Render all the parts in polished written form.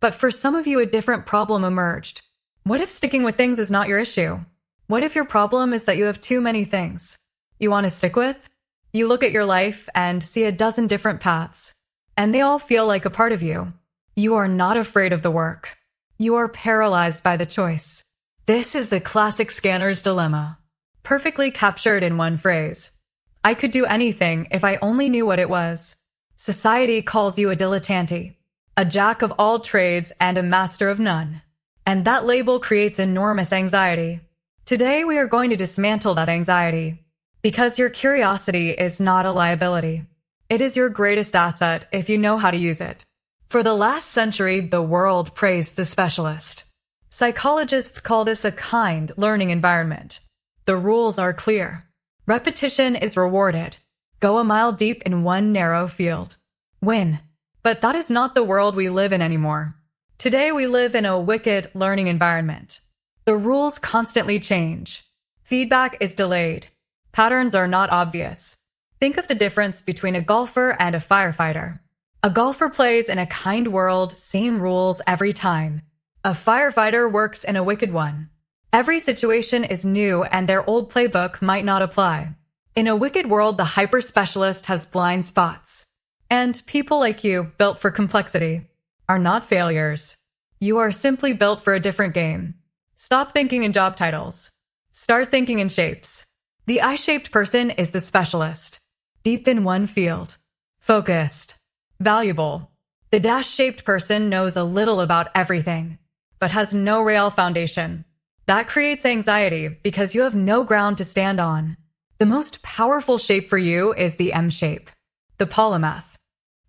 But for some of you, a different problem emerged. What if sticking with things is not your issue? What if your problem is that you have too many things you want to stick with? You look at your life and see a dozen different paths, and they all feel like a part of you. You are not afraid of the work. You are paralyzed by the choice. This is the classic scanner's dilemma, perfectly captured in one phrase. I could do anything if I only knew what it was. Society calls you a dilettante, a jack of all trades and a master of none. And that label creates enormous anxiety. Today, we are going to dismantle that anxiety, because your curiosity is not a liability. It is your greatest asset if you know how to use it. For the last century, the world praised the specialist. Psychologists call this a kind learning environment. The rules are clear. Repetition is rewarded. Go a mile deep in one narrow field. Win. But that is not the world we live in anymore. Today, we live in a wicked learning environment. The rules constantly change. Feedback is delayed. Patterns are not obvious. Think of the difference between a golfer and a firefighter. A golfer plays in a kind world, same rules every time. A firefighter works in a wicked one. Every situation is new and their old playbook might not apply. In a wicked world, the hyper-specialist has blind spots. And people like you, built for complexity, are not failures. You are simply built for a different game. Stop thinking in job titles. Start thinking in shapes. The I-shaped person is the specialist, deep in one field, focused, valuable. The dash-shaped person knows a little about everything, but has no real foundation. That creates anxiety because you have no ground to stand on. The most powerful shape for you is the M shape, the polymath.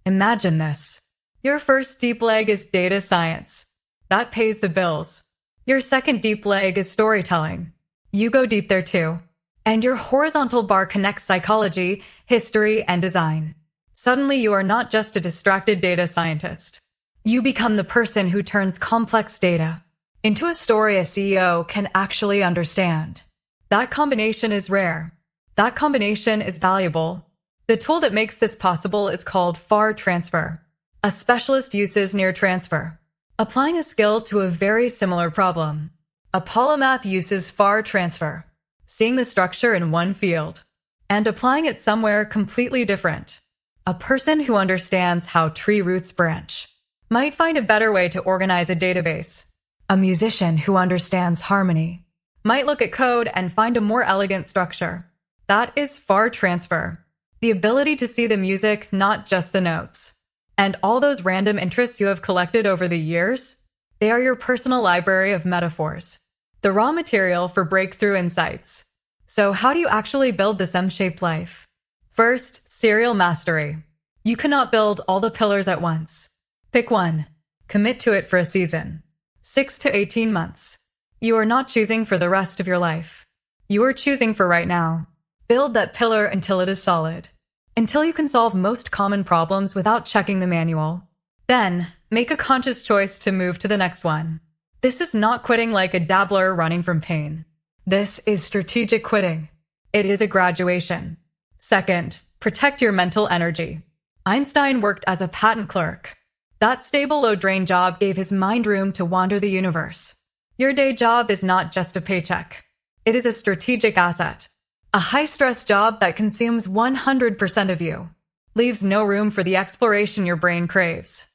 Imagine this. Your first deep leg is data science. That pays the bills. Your second deep leg is storytelling. You go deep there too. And your horizontal bar connects psychology, history, and design. Suddenly, you are not just a distracted data scientist. You become the person who turns complex data into a story a CEO can actually understand. That combination is rare. That combination is valuable. The tool that makes this possible is called FAR transfer. A specialist uses near transfer, applying a skill to a very similar problem. A polymath uses FAR transfer, seeing the structure in one field, and applying it somewhere completely different. A person who understands how tree roots branch might find a better way to organize a database. A musician who understands harmony might look at code and find a more elegant structure. That is FAR transfer, the ability to see the music, not just the notes. And all those random interests you have collected over the years, they are your personal library of metaphors, the raw material for breakthrough insights. So how do you actually build this M-shaped life? First, serial mastery. You cannot build all the pillars at once. Pick one. Commit to it for a season. 6 to 18 months. You are not choosing for the rest of your life. You are choosing for right now. Build that pillar until it is solid. Until you can solve most common problems without checking the manual. Then, make a conscious choice to move to the next one. This is not quitting like a dabbler running from pain. This is strategic quitting. It is a graduation. Second, protect your mental energy. Einstein worked as a patent clerk. That stable, low-drain job gave his mind room to wander the universe. Your day job is not just a paycheck. It is a strategic asset. A high-stress job that consumes 100% of you, leaves no room for the exploration your brain craves.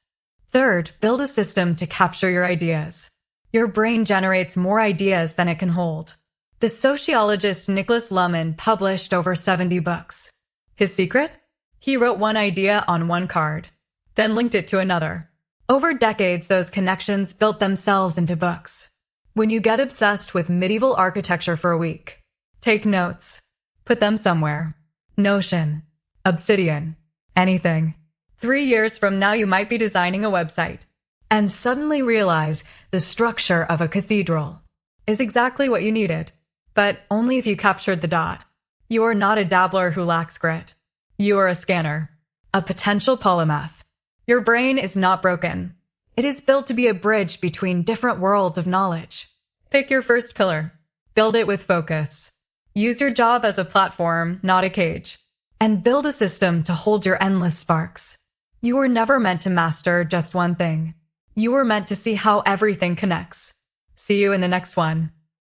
Third, build a system to capture your ideas. Your brain generates more ideas than it can hold. The sociologist Niklas Luhmann published over 70 books. His secret? He wrote one idea on one card, then linked it to another. Over decades, those connections built themselves into books. When you get obsessed with medieval architecture for a week, take notes. Put them somewhere. Notion, Obsidian, anything. 3 years from now, you might be designing a website and suddenly realize the structure of a cathedral is exactly what you needed, but only if you captured the dot. You are not a dabbler who lacks grit. You are a scanner, a potential polymath. Your brain is not broken. It is built to be a bridge between different worlds of knowledge. Pick your first pillar. Build it with focus. Use your job as a platform, not a cage. And build a system to hold your endless sparks. You were never meant to master just one thing. You were meant to see how everything connects. See you in the next one.